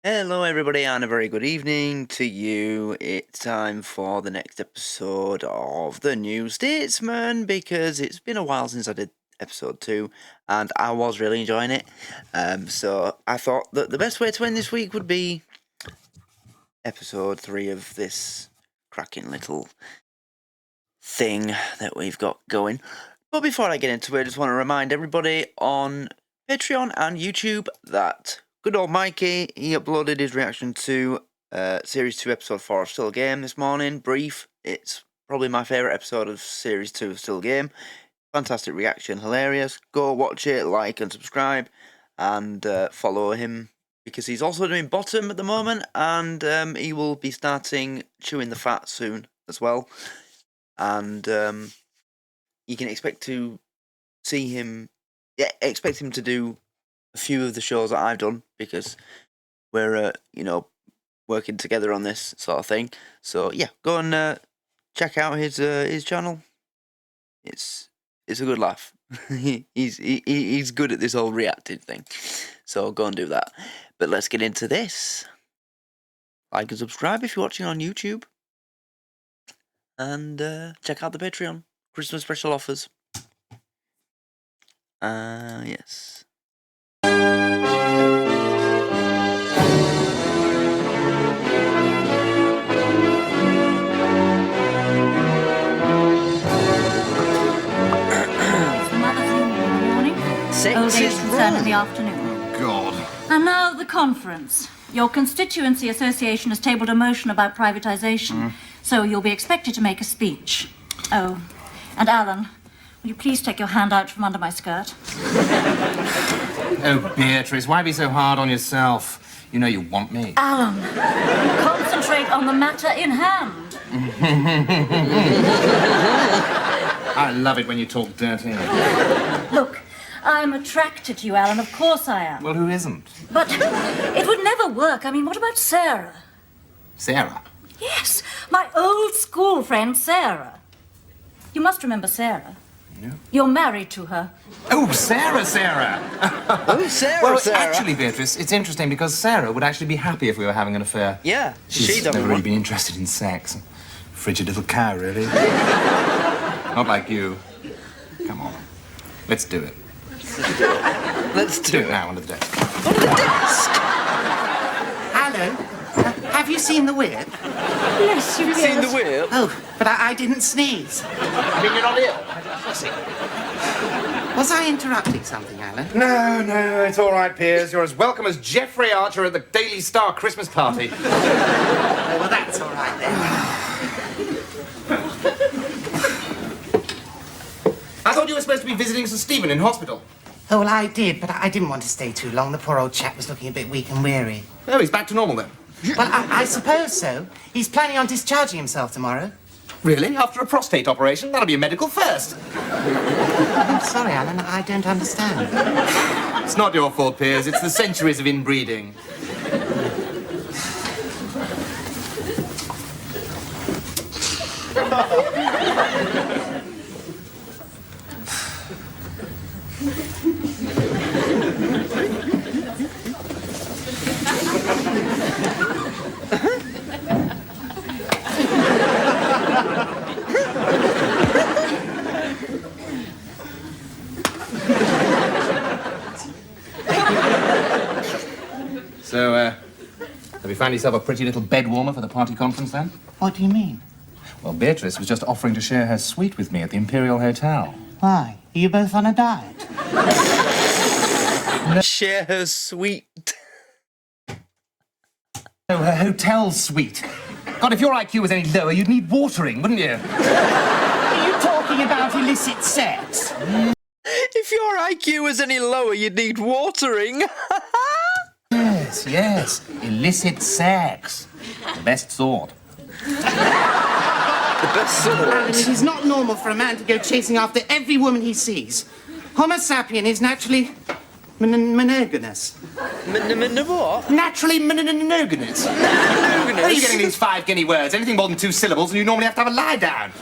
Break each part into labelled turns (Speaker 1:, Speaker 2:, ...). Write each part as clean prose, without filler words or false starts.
Speaker 1: Hello, everybody, and a very good evening to you. It's time for the next episode of the new Statesman because it's been a while since I did episode 2 and I was really enjoying it. So I thought that the best way to end this week would be episode 3 of this cracking little thing that we've got going. But before I get into it, I just want to remind everybody on Patreon and YouTube that good old Mikey, he uploaded his reaction to Series 2, Episode 4 of Still Game this morning. Brief. It's probably my favourite episode of Series 2 of Still Game. Fantastic reaction, hilarious. Go watch it, like and subscribe, and follow him, because he's also doing Bottom at the moment, and he will be starting Chewing the Fat soon as well. And you can expect to see him, expect him to do a few of the shows that I've done, because we're, working together on this sort of thing. So yeah, go and check out his channel. It's a good laugh. he's good at this whole reacting thing. So go and do that. But let's get into this. Like and subscribe if you're watching on YouTube. And check out the Patreon. Christmas special offers. Yes.
Speaker 2: Old age concern in the afternoon.
Speaker 3: Oh, God.
Speaker 2: And now the conference. Your constituency association has tabled a motion about privatisation, so you'll be expected to make a speech. Oh, and Alan, will you please take your hand out from under my skirt?
Speaker 3: Oh, Beatrice, why be so hard on yourself? You know you want me.
Speaker 2: Alan, concentrate on the matter in hand.
Speaker 3: I love it when you talk dirty.
Speaker 2: Look, I'm attracted to you, Alan. Of course I am.
Speaker 3: Well, who isn't?
Speaker 2: But it would never work. I mean, what about Sarah?
Speaker 3: Sarah?
Speaker 2: Yes, my old school friend, Sarah. You must remember Sarah.
Speaker 3: Yeah.
Speaker 2: You're married to her.
Speaker 3: Oh, Sarah!
Speaker 1: Oh, Sarah,
Speaker 3: Well,
Speaker 1: Sarah.
Speaker 3: actually, Beatrice, it's interesting because Sarah would actually be happy if we were having an affair.
Speaker 1: Yeah,
Speaker 3: She's never really been interested in sex. Frigid little cow, really. Not like you. Come on. Let's do it.
Speaker 1: Let's
Speaker 3: Do it now, under the desk.
Speaker 1: Under the desk.
Speaker 4: Alan, have you seen the whip?
Speaker 2: Yes, you
Speaker 1: Seen the whip?
Speaker 4: Oh, but I didn't sneeze.
Speaker 3: I mean, you're not ill.
Speaker 4: Was I interrupting something, Alan?
Speaker 3: No, it's all right, Piers. You're as welcome as Geoffrey Archer at the Daily Star Christmas party.
Speaker 4: Well, that's all right then.
Speaker 3: I thought you were supposed to be visiting Sir Stephen in hospital.
Speaker 4: Oh, well, I did, but I didn't want to stay too long. The poor old chap was looking a bit weak and weary.
Speaker 3: Oh, he's back to normal then.
Speaker 4: Well, I suppose so. He's planning on discharging himself tomorrow.
Speaker 3: Really? After a prostate operation? That'll be a medical first.
Speaker 4: I'm sorry, Alan, I don't understand.
Speaker 3: It's not your fault, Piers. It's the centuries of inbreeding. So, have you found yourself a pretty little bed warmer for the party conference, then?
Speaker 4: What do you mean?
Speaker 3: Well, Beatrice was just offering to share her suite with me at the Imperial Hotel.
Speaker 4: Why? Are you both on a diet?
Speaker 1: Share her sweet.
Speaker 3: Oh, her hotel suite. God, if your IQ was any lower, you'd need watering, wouldn't you?
Speaker 4: Are you talking about illicit sex?
Speaker 1: If your IQ was any lower, you'd need watering.
Speaker 3: Yes. Illicit sex. The best sort.
Speaker 1: The best sort.
Speaker 4: Alan, it is not normal for a man to go chasing after every woman he sees. Homo sapien is naturally monogamous.
Speaker 1: What?
Speaker 4: Naturally monogamous.
Speaker 3: Where are you getting these 5 guinea words? Anything more than 2 syllables and you normally have to have a lie down.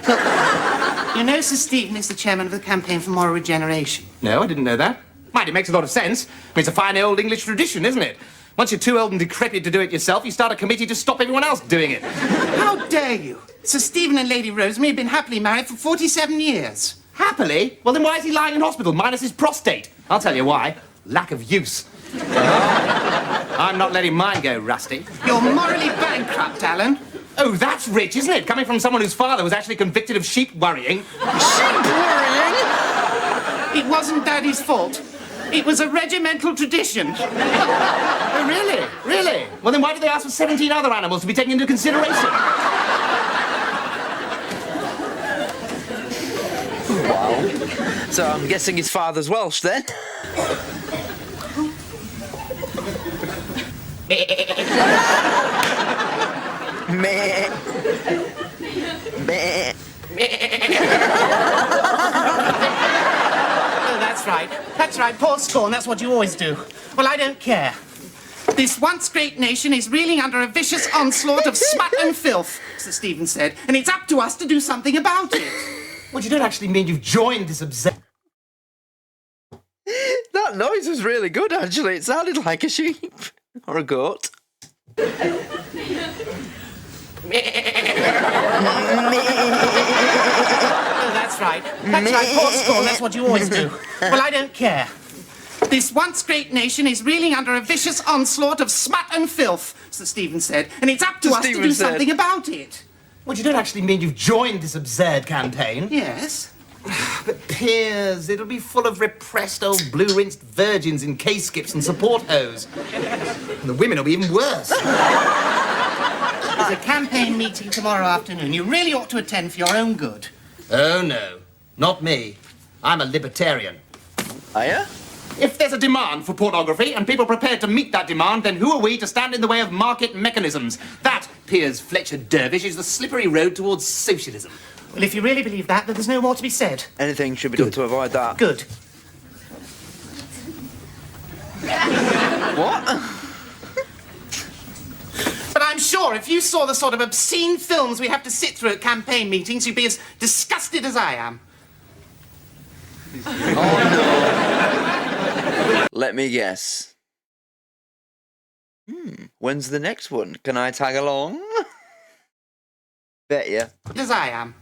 Speaker 4: You know Sir Stephen is the chairman of the Campaign for Moral Regeneration.
Speaker 3: No, I didn't know that. Mind, it makes a lot of sense. I mean, it's a fine old English tradition, isn't it? Once you're too old and decrepit to do it yourself, you start a committee to stop everyone else doing it.
Speaker 4: How dare you? Sir Stephen and Lady Rosemary have been happily married for 47 years.
Speaker 3: Happily? Well, then why is he lying in hospital, minus his prostate? I'll tell you why. Lack of use. I'm not letting mine go rusty.
Speaker 4: You're morally bankrupt, Alan.
Speaker 3: Oh, that's rich, isn't it? Coming from someone whose father was actually convicted of sheep worrying.
Speaker 1: Sheep worrying?
Speaker 4: It wasn't Daddy's fault. It was a regimental tradition.
Speaker 3: Oh, really? Really? Well, then why did they ask for 17 other animals to be taken into consideration?
Speaker 1: Wow. So I'm guessing his father's Welsh then? Meh. Meh.
Speaker 4: Oh, that's right. That's right. Pour scorn. That's what you always do. Well, I don't care. This once great nation is reeling under a vicious onslaught of smut and filth, Sir Stephen said, and it's up to us to do something about it.
Speaker 3: Well, you don't actually mean you've joined this absurd...
Speaker 1: That noise was really good, actually. It sounded like a sheep. Or a goat.
Speaker 4: Oh, that's right. That's right. Pour scorn. That's what you always do. Well, I don't care. This once great nation is reeling under a vicious onslaught of smut and filth, Sir Stephen said, and it's up to us to do something about it.
Speaker 3: Well, you don't actually mean you've joined this absurd campaign.
Speaker 4: Yes?
Speaker 3: But Piers, it'll be full of repressed old blue-rinsed virgins in K-skips and support hose. And the women will be even worse.
Speaker 4: There's a campaign meeting tomorrow afternoon. You really ought to attend for your own good.
Speaker 3: Oh, no. Not me. I'm a libertarian.
Speaker 1: Are you?
Speaker 3: If there's a demand for pornography and people prepared to meet that demand, then who are we to stand in the way of market mechanisms? That, Piers Fletcher Dervish, is the slippery road towards socialism.
Speaker 4: Well, if you really believe that, then there's no more to be said.
Speaker 1: Anything should be done to avoid that.
Speaker 4: Good.
Speaker 1: What?
Speaker 4: But I'm sure if you saw the sort of obscene films we have to sit through at campaign meetings, you'd be as disgusted as I am.
Speaker 1: Let me guess. When's the next one? Can I tag along? Bet ya.
Speaker 4: As I am.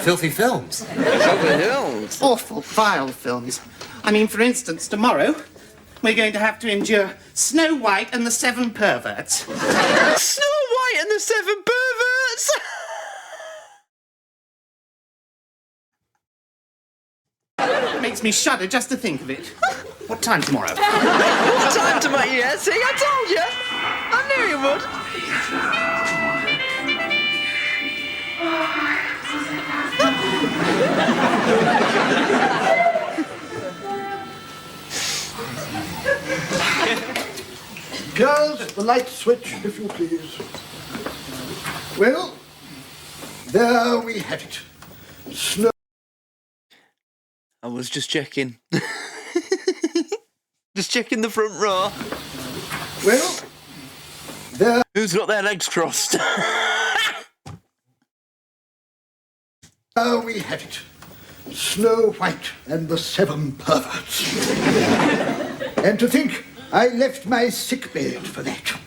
Speaker 3: Filthy films.
Speaker 1: Something else.
Speaker 4: Awful, vile films. I mean, for instance, tomorrow, we're going to have to endure Snow White and the Seven Perverts.
Speaker 1: Snow White and the Seven Perverts!
Speaker 4: It makes me shudder just to think of it.
Speaker 3: What time tomorrow?
Speaker 1: What time to make you? See, I told you. I knew you would.
Speaker 5: Girls, the light switch, if you please. Well, there we have it. Snow.
Speaker 1: I was just checking. Just checking the front row.
Speaker 5: Well, there.
Speaker 1: Who's got their legs crossed?
Speaker 5: There we have it. Snow White and the Seven Perverts. And to think I left my sickbed for that.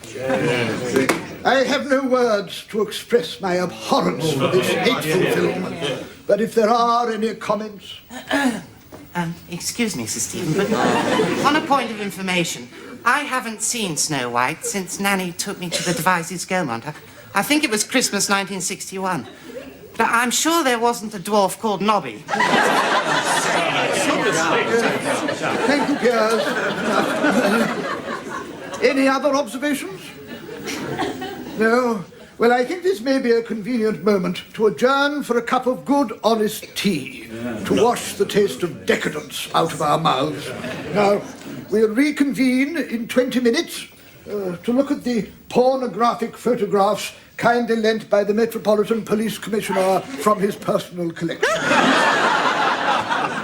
Speaker 5: I have no words to express my abhorrence for this hateful film. But if there are any comments...
Speaker 4: Excuse me, Sir Stephen, but on a point of information, I haven't seen Snow White since Nanny took me to the Devizes Gaumont. I think it was Christmas 1961. But I'm sure there wasn't a dwarf called Nobby.
Speaker 5: Thank you, Piers. Any other observations? No? Well, I think this may be a convenient moment to adjourn for a cup of good, honest tea, to wash the taste of decadence out of our mouths. Now, we'll reconvene in 20 minutes to look at the pornographic photographs kindly lent by the Metropolitan Police Commissioner from his personal collection.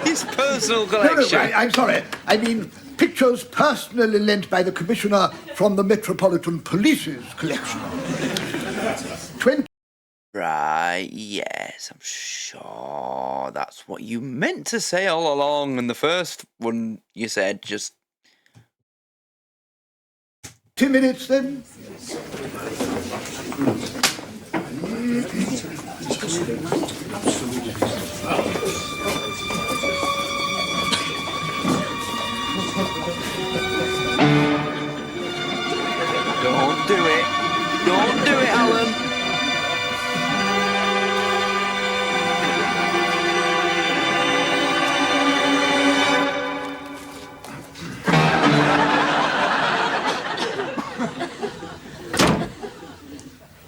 Speaker 1: His personal collection?
Speaker 5: No, I'm sorry. I mean pictures personally lent by the Commissioner from the Metropolitan Police's collection. 20
Speaker 1: Right, yes, I'm sure that's what you meant to say all along. And the first one you said just...
Speaker 5: 2 minutes then.
Speaker 1: Don't do it. Don't do it, Alan.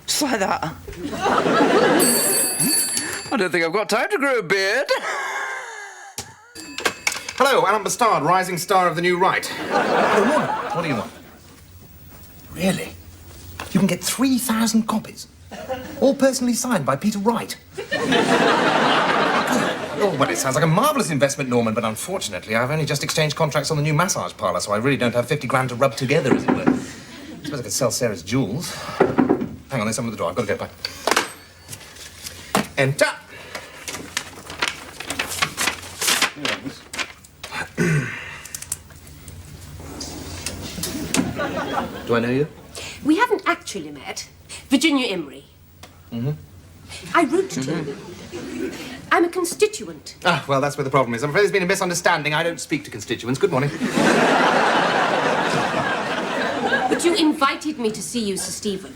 Speaker 1: Just like that. I don't think I've got time to grow a beard.
Speaker 3: Hello, Alan Bastard, rising star of the New Right.
Speaker 6: What do you want? Really? You can get 3,000 copies. All personally signed by Peter Wright. Oh, well, it sounds like a marvellous investment, Norman, but unfortunately, I've only just exchanged contracts on the new massage parlour, so I really don't have 50 grand to rub together, as it were. I suppose I could sell Sarah's jewels. Hang on, there's someone at the door. I've got to go. Bye. Enter. Do I know you?
Speaker 7: We haven't actually met. Virginia Emery. Mm-hmm. I wrote to you. I'm a constituent.
Speaker 3: Ah, well, that's where the problem is. I'm afraid there's been a misunderstanding. I don't speak to constituents. Good morning.
Speaker 7: But you invited me to see you, Sir Stephen.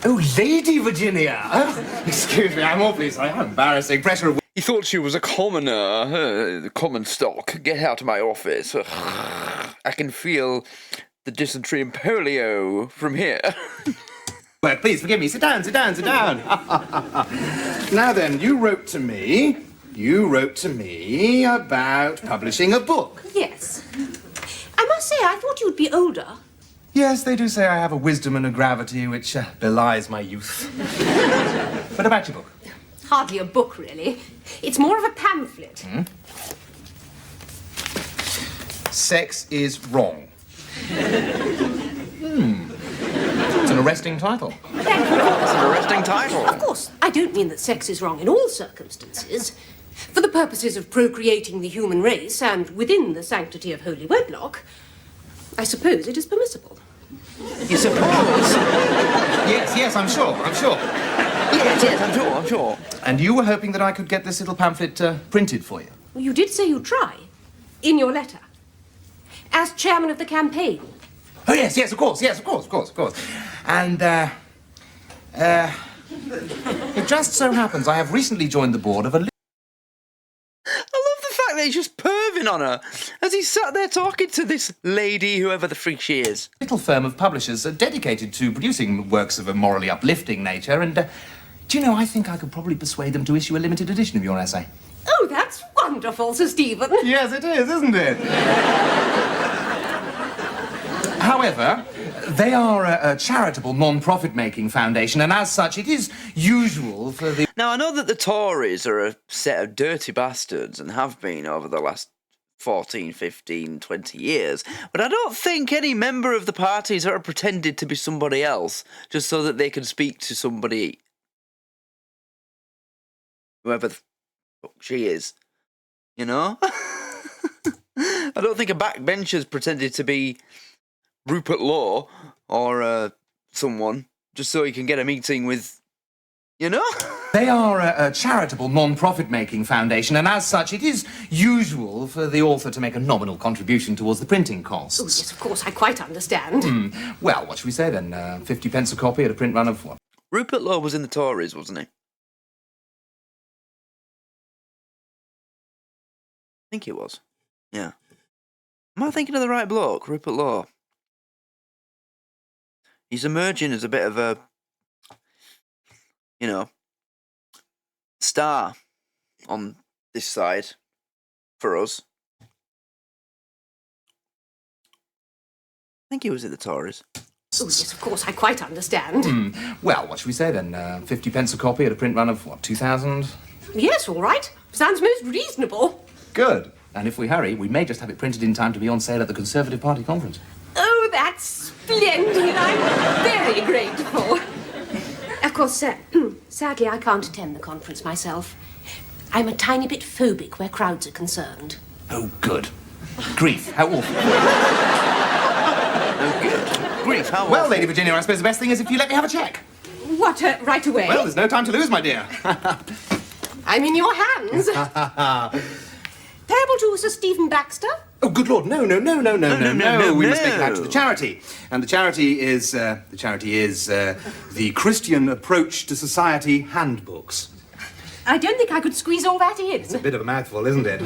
Speaker 3: Oh, Lady Virginia. Oh, excuse me, I'm awfully sorry. How embarrassing. Pressure of...
Speaker 1: He thought she was a commoner, common stock. Get out of my office. I can feel the dysentery and polio from here.
Speaker 3: Well, please forgive me. Sit down, sit down, sit down. Now then, you wrote to me about publishing a book.
Speaker 7: Yes. I must say, I thought you'd be older.
Speaker 3: Yes, they do say I have a wisdom and a gravity which belies my youth. What about your book?
Speaker 7: Hardly a book, really. It's more of a pamphlet.
Speaker 3: Sex is wrong. It's an arresting title.
Speaker 7: Thank you.
Speaker 1: That's an arresting title.
Speaker 7: Of course, I don't mean that sex is wrong in all circumstances. For the purposes of procreating the human race and within the sanctity of holy wedlock, I suppose it is permissible.
Speaker 1: You suppose?
Speaker 3: Yes, I'm sure.
Speaker 1: Yes, I'm sure.
Speaker 3: And you were hoping that I could get this little pamphlet printed for you?
Speaker 7: Well, you did say you'd try, in your letter, as chairman of the campaign.
Speaker 3: Oh, yes, of course. And, it just so happens I have recently joined the board of a...
Speaker 1: I love the fact that he's just perving on her as he sat there talking to this lady, whoever the freak she is.
Speaker 3: little firm of publishers dedicated to producing works of a morally uplifting nature, and, do you know, I think I could probably persuade them to issue a limited edition of your essay.
Speaker 7: Oh, that's wonderful, Sir Stephen.
Speaker 3: Yes, it is, isn't it? However, they are a charitable, non-profit-making foundation, and as such, it is usual for the...
Speaker 1: Now, I know that the Tories are a set of dirty bastards and have been over the last 14, 15, 20 years, but I don't think any member of the parties are pretended to be somebody else just so that they can speak to somebody, whoever the fuck she is, you know? I don't think a backbencher's pretended to be Rupert Law or someone just so he can get a meeting with, you know?
Speaker 3: They are a charitable, non-profit-making foundation, and as such, it is usual for the author to make a nominal contribution towards the printing costs.
Speaker 7: Oh, yes, of course, I quite understand.
Speaker 3: Well, what should we say then? 50 pence a copy at a print run of what?
Speaker 1: Rupert Law was in the Tories, wasn't he? I think he was. Yeah. Am I thinking of the right bloke, Rupert Law? He's emerging as a bit of a, you know, star on this side for us. I think he was in the Tories.
Speaker 7: Oh, yes, of course, I quite understand.
Speaker 3: Well, what should we say then? 50 pence a copy at a print run of what, 2,000?
Speaker 7: Yes, all right. Sounds most reasonable.
Speaker 3: Good. And if we hurry, we may just have it printed in time to be on sale at the Conservative Party conference.
Speaker 7: Oh, that's splendid. I'm very grateful. Of course, sadly, I can't attend the conference myself. I'm a tiny bit phobic where crowds are concerned.
Speaker 6: Oh, good. Grief, how awful.
Speaker 1: Oh, good. Grief, how
Speaker 6: Well,
Speaker 1: awful.
Speaker 6: Lady Virginia, I suppose the best thing is if you let me have a cheque.
Speaker 7: What, right away?
Speaker 6: Well, there's no time to lose, my dear.
Speaker 7: I'm in your hands. Payable to Sir Stephen Baxter?
Speaker 6: Oh, good Lord, no. We must make it out to
Speaker 1: no.
Speaker 6: the charity. And the charity is the Christian Approach to Society Handbooks.
Speaker 7: I don't think I could squeeze all that in.
Speaker 6: It's a bit of a mouthful, isn't it?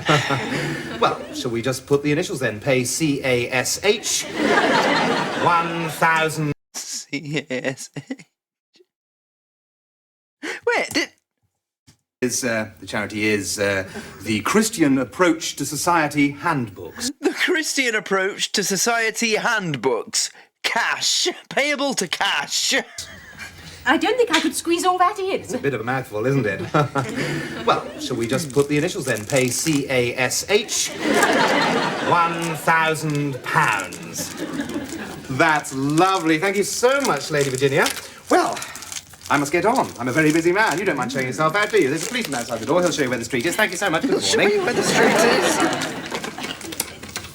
Speaker 6: Well, shall we just put the initials then? Pay CASH 1,000.
Speaker 1: Yes. Wait,
Speaker 6: The charity is the Christian Approach to Society Handbooks.
Speaker 1: the Christian Approach to Society Handbooks. Cash. Payable to cash.
Speaker 7: I don't think I could squeeze all that in.
Speaker 6: It's a bit of a mouthful, isn't it? Well, shall we just put the initials then? Pay CASH 1,000 pounds. That's lovely. Thank you so much, Lady Virginia. Well, I must get on. I'm a very busy man. You don't mind showing yourself out, do you? There's a policeman outside the door. He'll show you where the street is. Thank you so much. Good
Speaker 1: Show me
Speaker 6: morning.
Speaker 1: where the street is.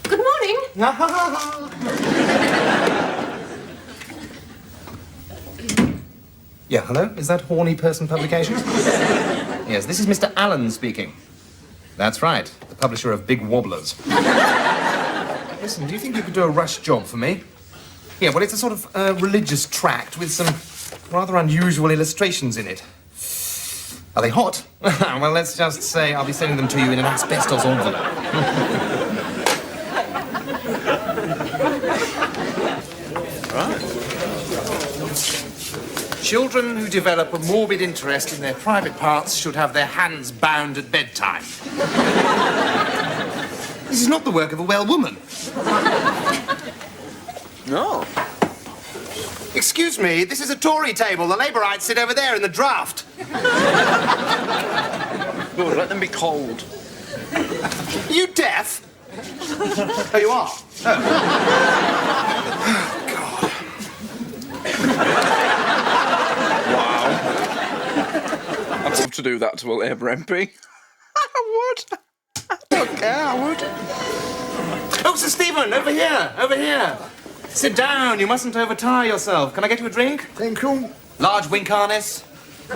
Speaker 7: Good morning.
Speaker 6: Yeah, hello? Is that Horny Person Publications? Yes, this is Mr. Allen speaking. That's right, the publisher of Big Wobblers. Listen, do you think you could do a rush job for me? Yeah, well, it's a sort of religious tract with some rather unusual illustrations in it. Are they hot? Well, let's just say I'll be sending them to you in an asbestos envelope. Children who develop a morbid interest in their private parts should have their hands bound at bedtime. This is not the work of a well woman.
Speaker 1: No.
Speaker 6: Excuse me, this is a Tory table. The Labourites sit over there in the draft.
Speaker 1: Good, let them be cold.
Speaker 6: Are you deaf? Oh, you are?
Speaker 1: I'd love to do that to a Labour MP. I would. I don't care, I would.
Speaker 6: Oh, Sir Stephen, over here, over here. Sit down, you mustn't overtire yourself. Can I get you a drink?
Speaker 5: Thank you.
Speaker 6: Large wink harness?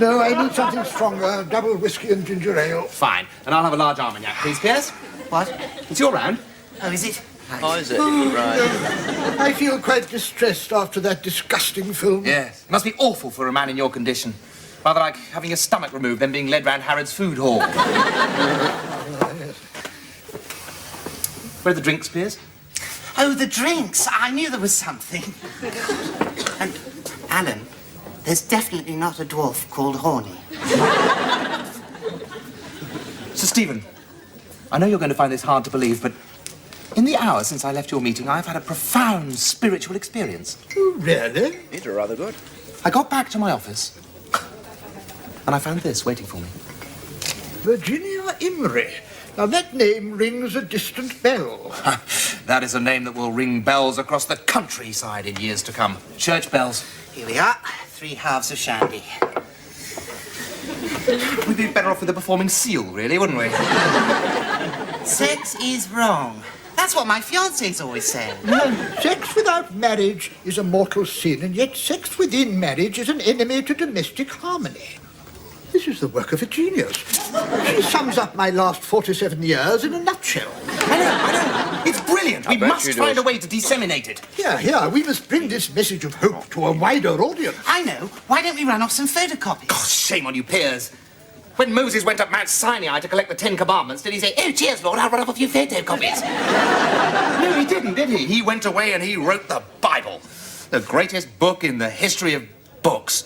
Speaker 5: No, I need something stronger. Double whiskey and ginger ale.
Speaker 6: Fine. And I'll have a large Armagnac, please, Pierce.
Speaker 4: What?
Speaker 6: It's your round.
Speaker 4: Oh, is it?
Speaker 1: Oh, is it? Right.
Speaker 5: I feel quite distressed after that disgusting film.
Speaker 6: Yes. It must be awful for a man in your condition. Rather like having your stomach removed than being led round Harrod's food hall. Where are the drinks, Pierce?
Speaker 4: Oh, the drinks. I knew there was something. And, Alan, there's definitely not a dwarf called Horny.
Speaker 6: Sir Stephen, I know you're going to find this hard to believe, but in the hour since I left your meeting, I've had a profound spiritual experience.
Speaker 5: Oh, really?
Speaker 1: These are rather good.
Speaker 6: I got back to my office, and I found this waiting for me.
Speaker 5: Virginia Imrie. Now, that name rings a distant bell.
Speaker 6: That is a name that will ring bells across the countryside in years to come. Church bells.
Speaker 4: Here we are, 3 halves of shandy.
Speaker 6: We'd be better off with a performing seal, really, wouldn't we?
Speaker 4: Sex is wrong. That's what my fiancé's always saying.
Speaker 5: Sex without marriage is a mortal sin, and yet sex within marriage is an enemy to domestic harmony. This is the work of a genius. She sums up my last 47 years in a nutshell.
Speaker 6: I know. It's brilliant. We
Speaker 1: bet
Speaker 6: must
Speaker 1: she
Speaker 6: find
Speaker 1: does.
Speaker 6: a way to disseminate it.
Speaker 5: Here, we must bring this message of hope to a wider audience.
Speaker 4: I know. Why don't we run off some photocopies?
Speaker 6: Oh, shame on you, Piers. When Moses went up Mount Sinai to collect the 10 Commandments, did he say, "Oh, cheers, Lord, I'll run off a few photocopies"? No, he didn't, did he? He went away and he wrote the Bible. The greatest book in the history of books.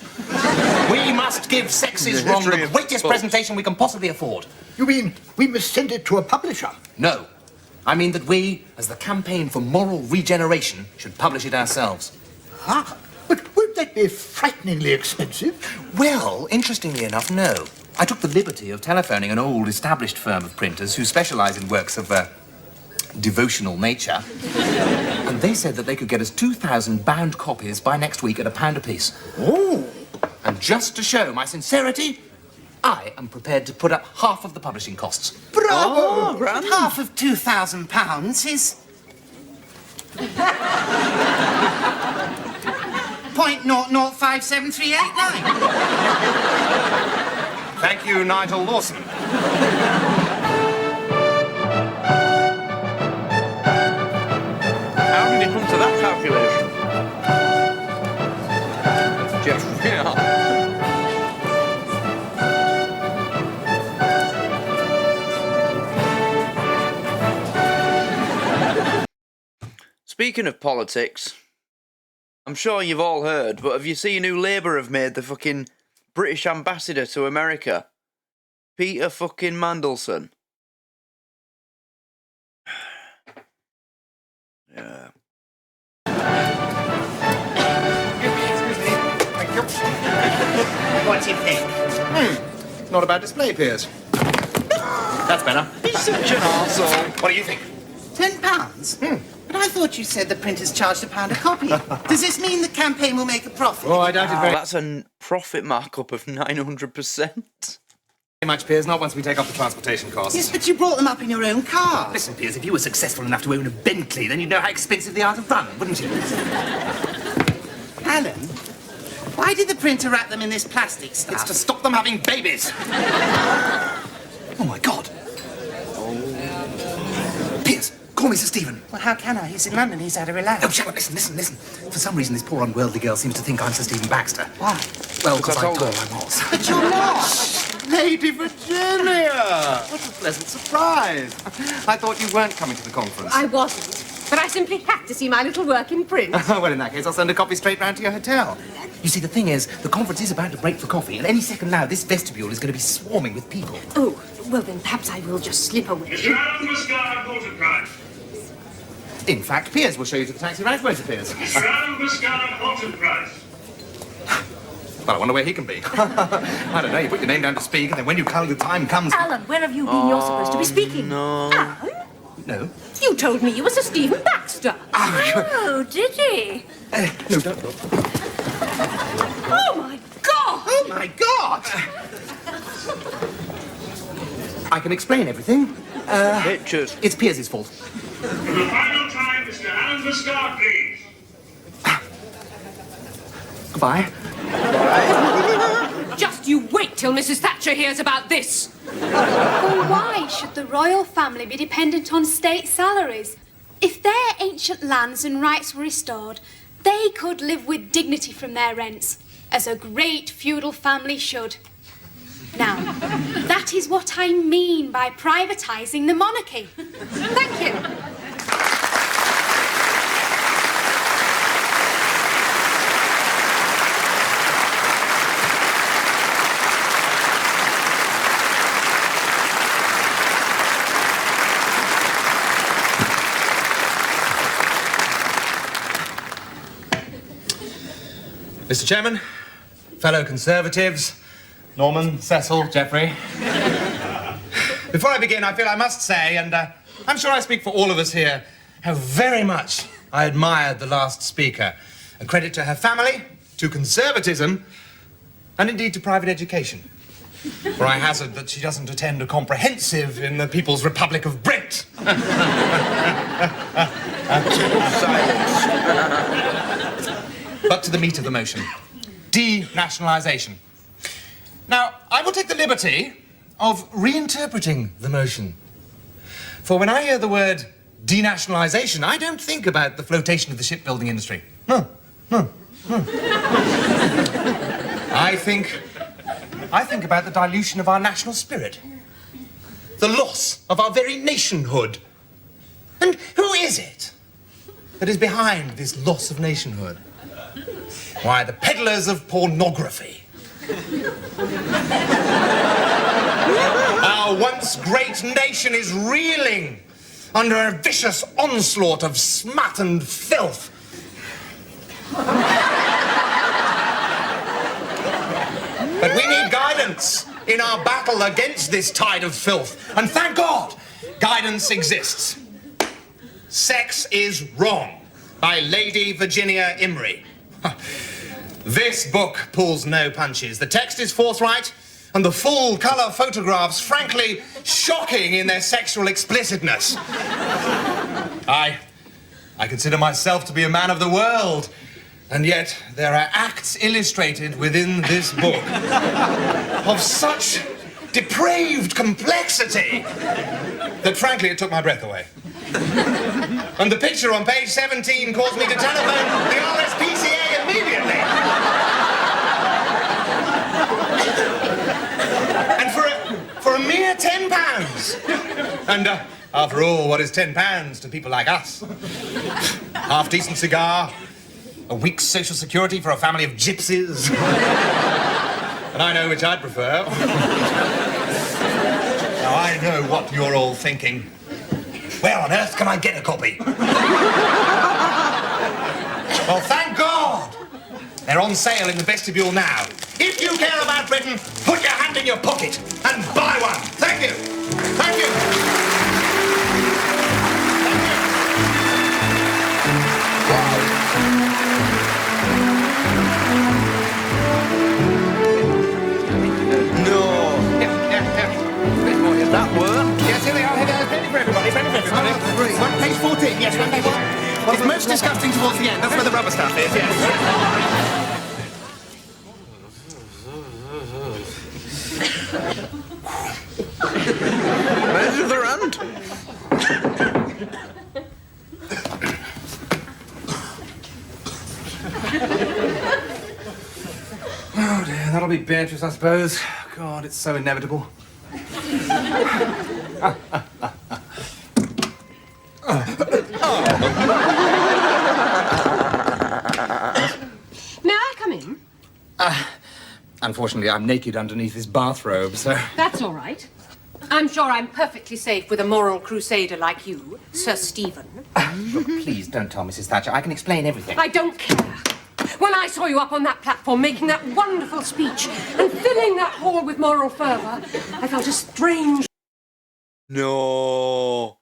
Speaker 6: We must give Sex is
Speaker 1: The
Speaker 6: Wrong
Speaker 1: history
Speaker 6: the
Speaker 1: of
Speaker 6: greatest
Speaker 1: books.
Speaker 6: presentation we can possibly afford.
Speaker 5: You mean we must send it to a publisher?
Speaker 6: No. I mean that we, as the Campaign for Moral Regeneration, should publish it ourselves.
Speaker 5: Ah, but won't that be frighteningly expensive?
Speaker 6: Well, interestingly enough, no. I took the liberty of telephoning an old established firm of printers who specialise in works of devotional nature. And they said that they could get us 2,000 bound copies by next week at £1 apiece.
Speaker 5: Oh,
Speaker 6: And just to show my sincerity, I am prepared to put up half of the publishing costs.
Speaker 4: Bravo!
Speaker 1: Oh, grand.
Speaker 4: Half of £2,000 is... 0.005739.
Speaker 6: Thank you, Nigel Lawson.
Speaker 1: How did it come to that calculation? Jeffrey, yeah. Speaking of politics, I'm sure you've all heard, but have you seen who Labour have made the fucking British ambassador to America? Peter fucking Mandelson. Yeah.
Speaker 4: What do you think?
Speaker 6: Not a bad display, Piers. That's better.
Speaker 1: He's such an arsehole.
Speaker 6: What do you think?
Speaker 4: £10? But I thought you said the printers charged £1 a copy. Does this mean the campaign will make a profit?
Speaker 6: Oh, I doubt it
Speaker 1: Wow,
Speaker 6: very
Speaker 1: that's a profit markup of 900%.
Speaker 6: much, Piers. Not once we take off the transportation costs.
Speaker 4: Yes, but you brought them up in your own car.
Speaker 3: Listen, Piers, if you were successful enough to own a Bentley, then you'd know how expensive they are to run, wouldn't you?
Speaker 4: Alan, why did the printer wrap them in this plastic stuff?
Speaker 3: It's to stop them having babies. Oh, my God. Piers, call me Sir Stephen.
Speaker 4: Well, how can I? He's in London. He's had a relax.
Speaker 3: Oh, shut up. Listen. For some reason, this poor unworldly girl seems to think I'm Sir Stephen Baxter.
Speaker 4: Why?
Speaker 3: Well, because
Speaker 1: I
Speaker 3: I
Speaker 1: told
Speaker 3: told
Speaker 1: her.
Speaker 3: her I was.
Speaker 4: But you're not.
Speaker 6: Lady Virginia! What a pleasant surprise. I thought you weren't coming to the conference.
Speaker 7: I wasn't, but I simply had to see my little work in print.
Speaker 6: Well, in that case, I'll send a copy straight round to your hotel.
Speaker 3: You see, the thing is, the conference is about to break for coffee, and any second now, this vestibule is going to be swarming with people.
Speaker 7: Oh, well then perhaps I will just slip away.
Speaker 6: In fact, Piers will show you to the taxi right away, Sir Piers. Well, I wonder where he can be. I don't know, you put your name down to speak, and then when the time comes...
Speaker 2: Alan, where have you been? You're supposed to be speaking.
Speaker 1: No.
Speaker 7: Alan,
Speaker 6: No.
Speaker 7: you told me you were Sir Stephen Baxter.
Speaker 2: Oh, did he?
Speaker 6: No, don't.
Speaker 7: Oh my God!
Speaker 4: Oh, my God!
Speaker 6: I can explain everything.
Speaker 1: Pictures.
Speaker 6: It's Piers' fault.
Speaker 8: For the final time, Mr. Alan Muscat, please.
Speaker 6: Goodbye.
Speaker 7: Just you wait till Mrs. Thatcher hears about this.
Speaker 9: Well, why should the royal family be dependent on state salaries? If their ancient lands and rights were restored, they could live with dignity from their rents, as a great feudal family should. Now, that is what I mean by privatising the monarchy. Thank you.
Speaker 6: Mr. Chairman, fellow Conservatives, Norman, Cecil, Geoffrey. Before I begin, I feel I must say, and I'm sure I speak for all of us here, how very much I admired the last speaker. A credit to her family, to conservatism, and indeed to private education. For I hazard that she doesn't attend a comprehensive in the People's Republic of Brent. But to the meat of the motion. Denationalisation. Now, I will take the liberty of reinterpreting the motion. For when I hear the word denationalisation, I don't think about the flotation of the shipbuilding industry. No. I think about the dilution of our national spirit. The loss of our very nationhood. And who is it that is behind this loss of nationhood? Why, the peddlers of pornography. Our once great nation is reeling under a vicious onslaught of smut and filth. But we need guidance in our battle against this tide of filth. And thank God, guidance exists. Sex is Wrong by Lady Virginia Imrie. This book pulls no punches. The text is forthright, and the full-colour photographs, frankly, shocking in their sexual explicitness. I consider myself to be a man of the world, and yet there are acts illustrated within this book of such depraved complexity that, frankly, it took my breath away. And the picture on page 17 caused me to telephone the RSPCA immediately. And for a mere £10. And after all, what is £10 to people like us? Half-decent cigar, a week's social security for a family of gypsies. And I know which I'd prefer. Now, I know what you're all thinking. Where on earth can I get a copy? Well, thank God! They're on sale in the vestibule now. If you care about Britain, put your hand in your pocket and buy one. Thank you. Thank you.
Speaker 1: That worked.
Speaker 3: Yes, here they are. Plenty for everybody. One, page 14. Yes, one, page 14. It's most disgusting towards the end. That's where the rubber stuff is, yes.
Speaker 1: Where's the other hand?
Speaker 6: Oh dear, that'll be Beatrice, I suppose. God, it's so inevitable.
Speaker 7: May I come in?
Speaker 6: Unfortunately, I'm naked underneath this bathrobe, so...
Speaker 7: That's all right. I'm sure I'm perfectly safe with a moral crusader like you, Sir Stephen.
Speaker 6: Look, please don't tell Mrs. Thatcher. I can explain everything.
Speaker 7: I don't care. When I saw you up on that platform making that wonderful speech and filling that hall with moral fervour, I felt a strange...
Speaker 1: No.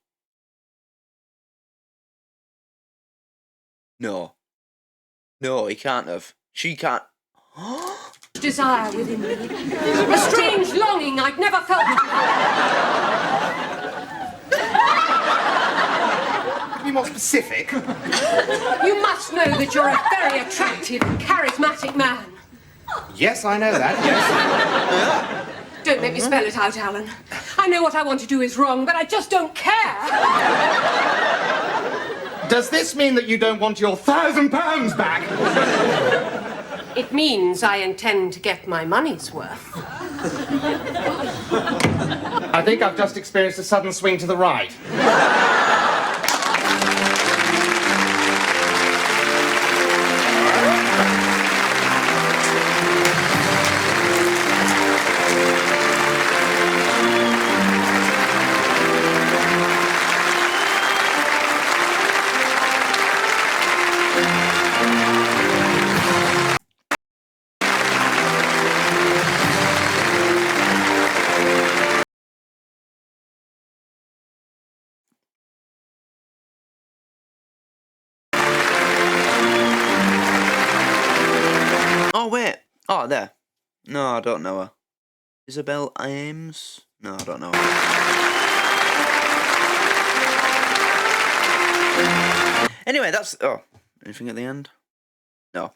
Speaker 1: No. No, he can't have. She can't.
Speaker 7: desire within me. A strange longing I'd never felt before.
Speaker 3: Could you be more specific?
Speaker 7: You must know that you're a very attractive and charismatic man.
Speaker 3: Yes, I know that, yes.
Speaker 7: Don't make me spell it out, Alan. I know what I want to do is wrong, but I just don't care.
Speaker 3: Does this mean that you don't want your £1,000 back?
Speaker 7: It means I intend to get my money's worth.
Speaker 3: I think I've just experienced a sudden swing to the right.
Speaker 1: Oh, wait. Oh, there. No, I don't know her. Isabel Ames? No, I don't know her. Anyway, that's... Oh, anything at the end? No.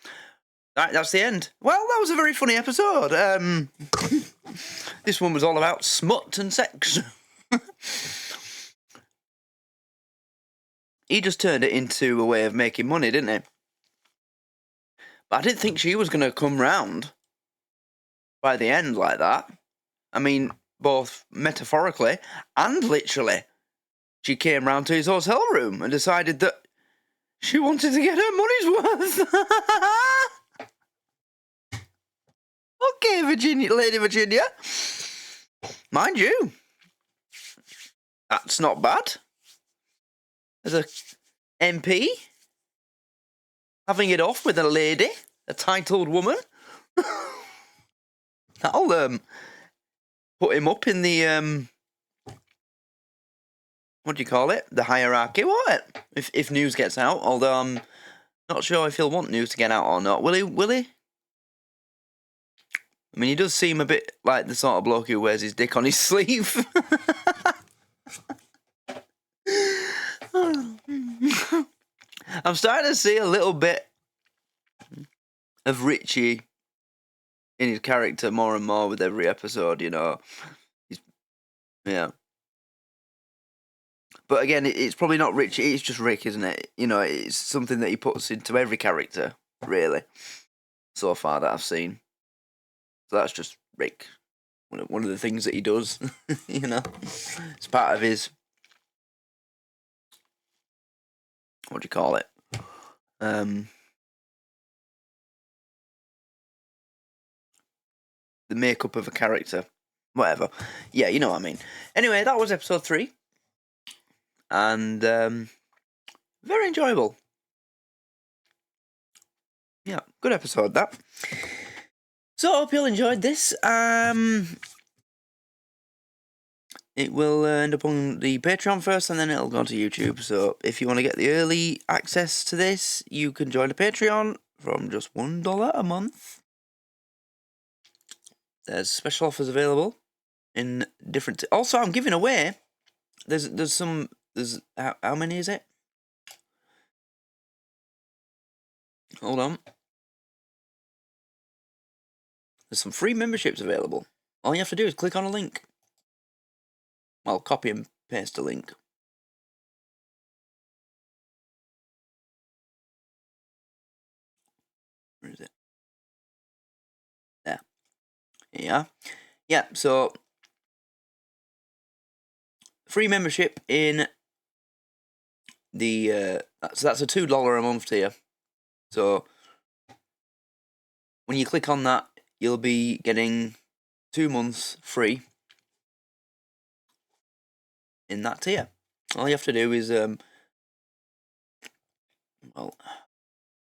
Speaker 1: Alright, that's the end. Well, that was a very funny episode. This one was all about smut and sex. He just turned it into a way of making money, didn't he? But I didn't think she was going to come round by the end like that. I mean, both metaphorically and literally. She came round to his hotel room and decided that she wanted to get her money's worth. Okay, Lady Virginia. Mind you, that's not bad. As a MP, having it off with a lady, a titled woman. That'll put him up in the what do you call it? The hierarchy, what? If news gets out, although I'm not sure if he'll want news to get out or not. Will he? I mean, he does seem a bit like the sort of bloke who wears his dick on his sleeve. I'm starting to see a little bit of Richie in his character more and more with every episode, you know. Yeah. But again, it's probably not Richie, it's just Rick, isn't it? You know, it's something that he puts into every character, really, so far that I've seen. So that's just Rick. One of the things that he does, you know. It's part of his... What do you call it? The makeup of a character. Whatever. Yeah, you know what I mean. Anyway, that was episode 3. And very enjoyable. Yeah, good episode, that. So, I hope you all enjoyed this. It will end up on the Patreon first, and then it'll go to YouTube. So, if you want to get the early access to this, you can join the Patreon from just $1 a month. There's special offers available in different... Also, I'm giving away... There's some... How many is it? Hold on. There's some free memberships available. All you have to do is click on a link. Well, copy and paste a link. Where is it? There. Yeah. Yeah, so... Free membership in the... so that's a $2 a month tier. So... When you click on that, you'll be getting 2 months free in that tier. All you have to do is, well,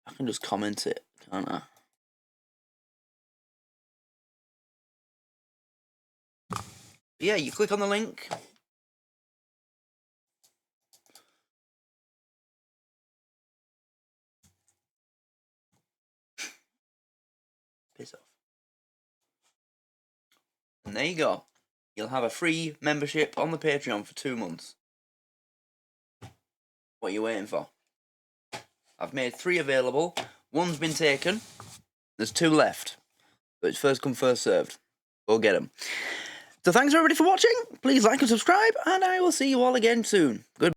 Speaker 1: I can just comment it, can't I? Yeah, you click on the link. Piss off. And there you go. You'll have a free membership on the Patreon for 2 months. What are you waiting for? I've made 3 available. 1's been taken. There's 2 left. But it's first come, first served. Go get them. So thanks everybody for watching. Please like and subscribe, and I will see you all again soon. Goodbye.